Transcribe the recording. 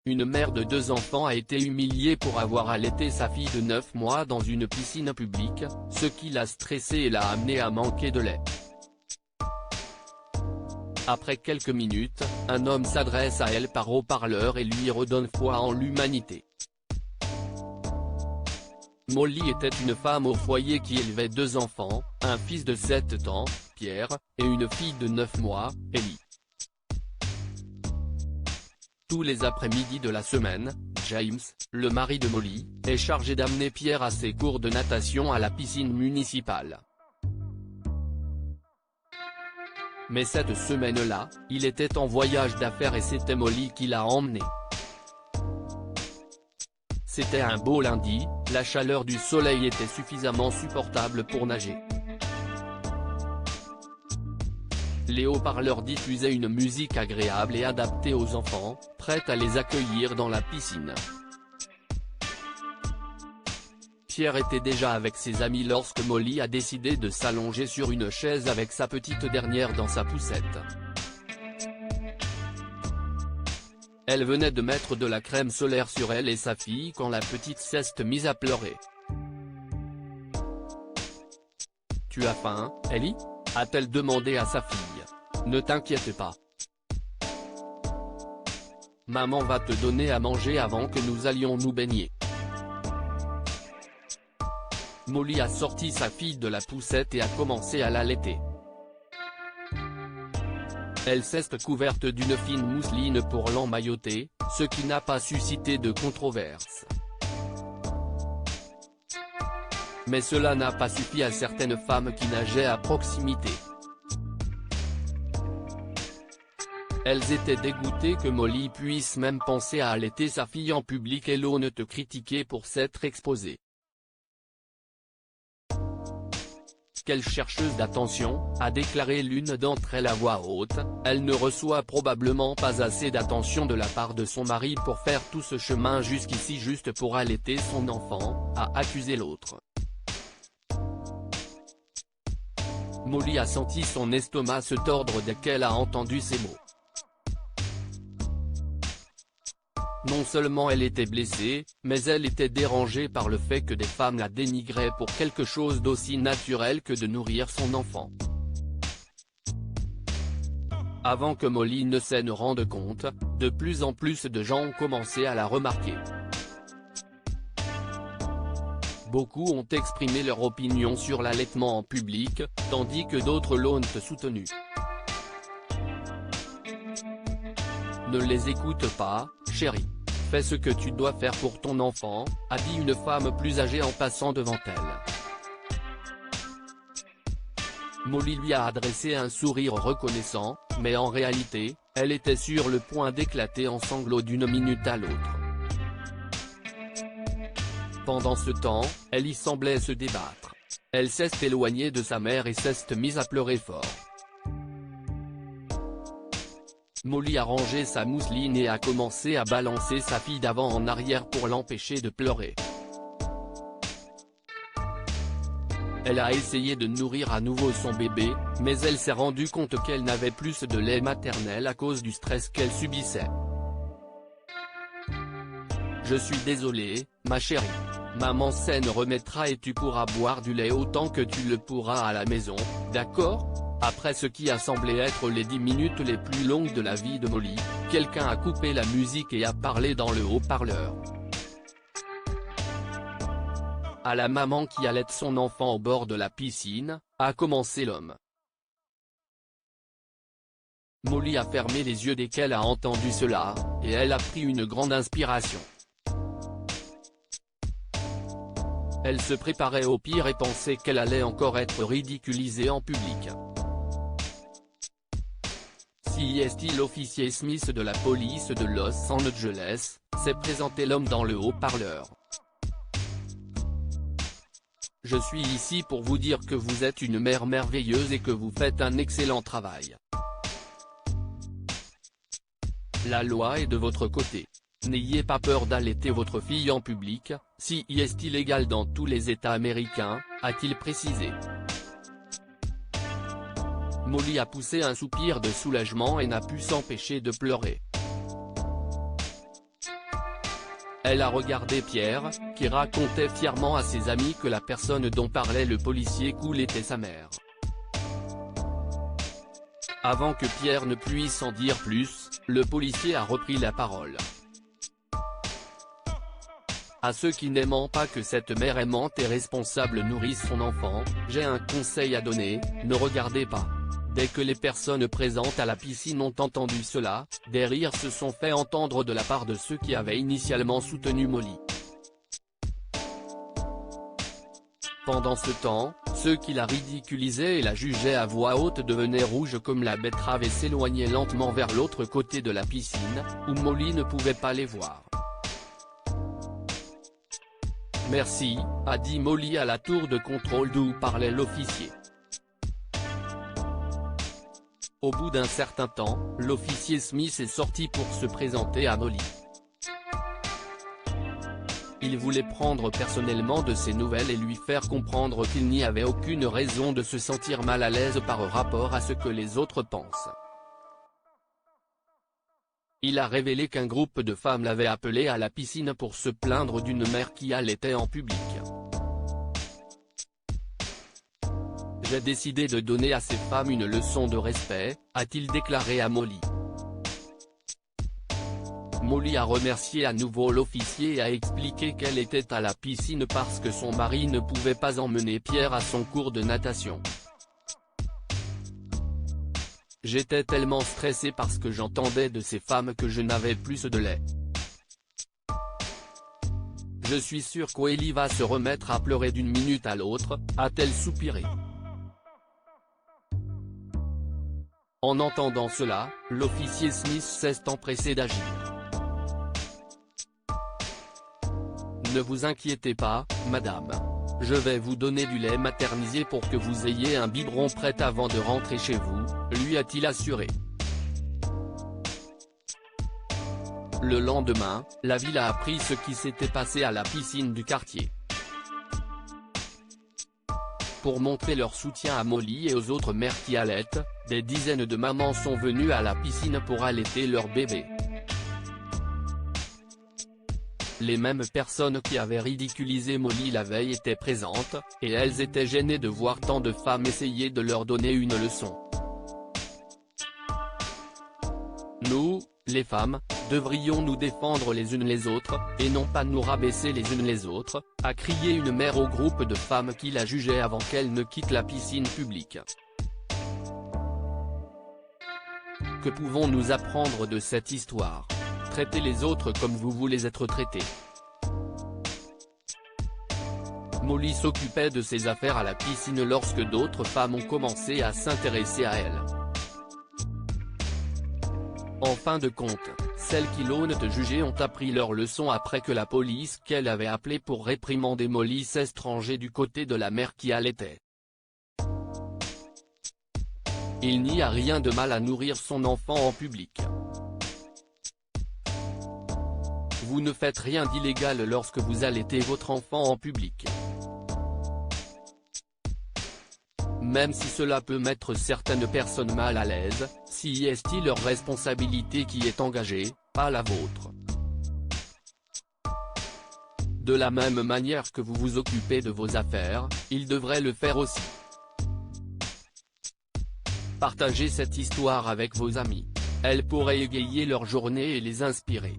Une mère de 2 enfants a été humiliée pour avoir allaité sa fille de 9 mois dans une piscine publique, ce qui l'a stressée et l'a amenée à manquer de lait. Après quelques minutes, un homme s'adresse à elle par haut-parleur et lui redonne foi en l'humanité. Molly était une femme au foyer qui élevait 2 enfants, un fils de 7 ans, Pierre, et une fille de 9 mois, Ellie. Tous les après-midi de la semaine, James, le mari de Molly, est chargé d'amener Pierre à ses cours de natation à la piscine municipale. Mais cette semaine-là, il était en voyage d'affaires et c'était Molly qui l'a emmené. C'était un beau lundi, la chaleur du soleil était suffisamment supportable pour nager. Les haut-parleurs diffusaient une musique agréable et adaptée aux enfants, prête à les accueillir dans la piscine. Pierre était déjà avec ses amis lorsque Molly a décidé de s'allonger sur une chaise avec sa petite dernière dans sa poussette. Elle venait de mettre de la crème solaire sur elle et sa fille quand la petite s'est mise à pleurer. « Tu as faim, Ellie ?» a-t-elle demandé à sa fille. « Ne t'inquiète pas. Maman va te donner à manger avant que nous allions nous baigner. » Molly a sorti sa fille de la poussette et a commencé à l'allaiter. Elle s'est couverte d'une fine mousseline pour l'emmailloter, ce qui n'a pas suscité de controverse. Mais cela n'a pas suffi à certaines femmes qui nageaient à proximité. Elles étaient dégoûtées que Molly puisse même penser à allaiter sa fille en public et l'on te critiquait pour s'être exposée. Quelle chercheuse d'attention, a déclaré l'une d'entre elles à voix haute, elle ne reçoit probablement pas assez d'attention de la part de son mari pour faire tout ce chemin jusqu'ici juste pour allaiter son enfant, a accusé l'autre. Molly a senti son estomac se tordre dès qu'elle a entendu ces mots. Non seulement elle était blessée, mais elle était dérangée par le fait que des femmes la dénigraient pour quelque chose d'aussi naturel que de nourrir son enfant. Avant que Molly ne s'en rende compte, de plus en plus de gens ont commencé à la remarquer. Beaucoup ont exprimé leur opinion sur l'allaitement en public, tandis que d'autres l'ont soutenu. Ne les écoute pas, chérie. Fais ce que tu dois faire pour ton enfant, a dit une femme plus âgée en passant devant elle. Molly lui a adressé un sourire reconnaissant, mais en réalité, elle était sur le point d'éclater en sanglots d'une minute à l'autre. Pendant ce temps, elle y semblait se débattre. Elle s'est éloignée de sa mère et s'est mise à pleurer fort. Molly a rangé sa mousseline et a commencé à balancer sa fille d'avant en arrière pour l'empêcher de pleurer. Elle a essayé de nourrir à nouveau son bébé, mais elle s'est rendue compte qu'elle n'avait plus de lait maternel à cause du stress qu'elle subissait. « Je suis désolée, ma chérie. Maman s'en remettra et tu pourras boire du lait autant que tu le pourras à la maison, d'accord ?» Après ce qui a semblé être les 10 minutes les plus longues de la vie de Molly, quelqu'un a coupé la musique et a parlé dans le haut-parleur. À la maman qui allaite son enfant au bord de la piscine, a commencé l'homme. Molly a fermé les yeux dès qu'elle a entendu cela, et elle a pris une grande inspiration. Elle se préparait au pire et pensait qu'elle allait encore être ridiculisée en public. Si l'officier Smith de la police de Los Angeles, s'est présenté l'homme dans le haut-parleur. « Je suis ici pour vous dire que vous êtes une mère merveilleuse et que vous faites un excellent travail. La loi est de votre côté. N'ayez pas peur d'allaiter votre fille en public, si est illégal dans tous les États américains, a-t-il précisé. Molly a poussé un soupir de soulagement et n'a pu s'empêcher de pleurer. Elle a regardé Pierre, qui racontait fièrement à ses amis que la personne dont parlait le policier cool était sa mère. Avant que Pierre ne puisse en dire plus, le policier a repris la parole. À ceux qui n'aiment pas que cette mère aimante et responsable nourrisse son enfant, j'ai un conseil à donner, ne regardez pas. Dès que les personnes présentes à la piscine ont entendu cela, des rires se sont fait entendre de la part de ceux qui avaient initialement soutenu Molly. Pendant ce temps, ceux qui la ridiculisaient et la jugeaient à voix haute devenaient rouges comme la betterave et s'éloignaient lentement vers l'autre côté de la piscine, où Molly ne pouvait pas les voir. Merci, a dit Molly à la tour de contrôle d'où parlait l'officier. Au bout d'un certain temps, l'officier Smith est sorti pour se présenter à Molly. Il voulait prendre personnellement de ses nouvelles et lui faire comprendre qu'il n'y avait aucune raison de se sentir mal à l'aise par rapport à ce que les autres pensent. Il a révélé qu'un groupe de femmes l'avait appelé à la piscine pour se plaindre d'une mère qui allaitait en public. J'ai décidé de donner à ces femmes une leçon de respect, a-t-il déclaré à Molly. Molly a remercié à nouveau l'officier et a expliqué qu'elle était à la piscine parce que son mari ne pouvait pas emmener Pierre à son cours de natation. J'étais tellement stressé parce que j'entendais de ces femmes que je n'avais plus de lait. Je suis sûr qu'Ellie va se remettre à pleurer d'une minute à l'autre, a-t-elle soupiré. En entendant cela, l'officier Smith s'est empressé d'agir. Ne vous inquiétez pas, madame. Je vais vous donner du lait maternisé pour que vous ayez un biberon prêt avant de rentrer chez vous, lui a-t-il assuré. Le lendemain, la ville a appris ce qui s'était passé à la piscine du quartier. Pour montrer leur soutien à Molly et aux autres mères qui allaitent, des dizaines de mamans sont venues à la piscine pour allaiter leur bébé. Les mêmes personnes qui avaient ridiculisé Molly la veille étaient présentes, et elles étaient gênées de voir tant de femmes essayer de leur donner une leçon. Nous, les femmes, devrions nous défendre les unes les autres, et non pas nous rabaisser les unes les autres, a crié une mère au groupe de femmes qui la jugeaient avant qu'elle ne quitte la piscine publique. Que pouvons-nous apprendre de cette histoire? Traitez les autres comme vous voulez être traités. Molly s'occupait de ses affaires à la piscine lorsque d'autres femmes ont commencé à s'intéresser à elle. En fin de compte, celles qui l'ont jugée ont appris leur leçon après que la police qu'elle avait appelée pour réprimander Molly s'est rangée du côté de la mère qui allaitait. Il n'y a rien de mal à nourrir son enfant en public. Vous ne faites rien d'illégal lorsque vous allaitez votre enfant en public. Même si cela peut mettre certaines personnes mal à l'aise, si est-il leur responsabilité qui est engagée, pas la vôtre. De la même manière que vous vous occupez de vos affaires, ils devraient le faire aussi. Partagez cette histoire avec vos amis. Elle pourrait égayer leur journée et les inspirer.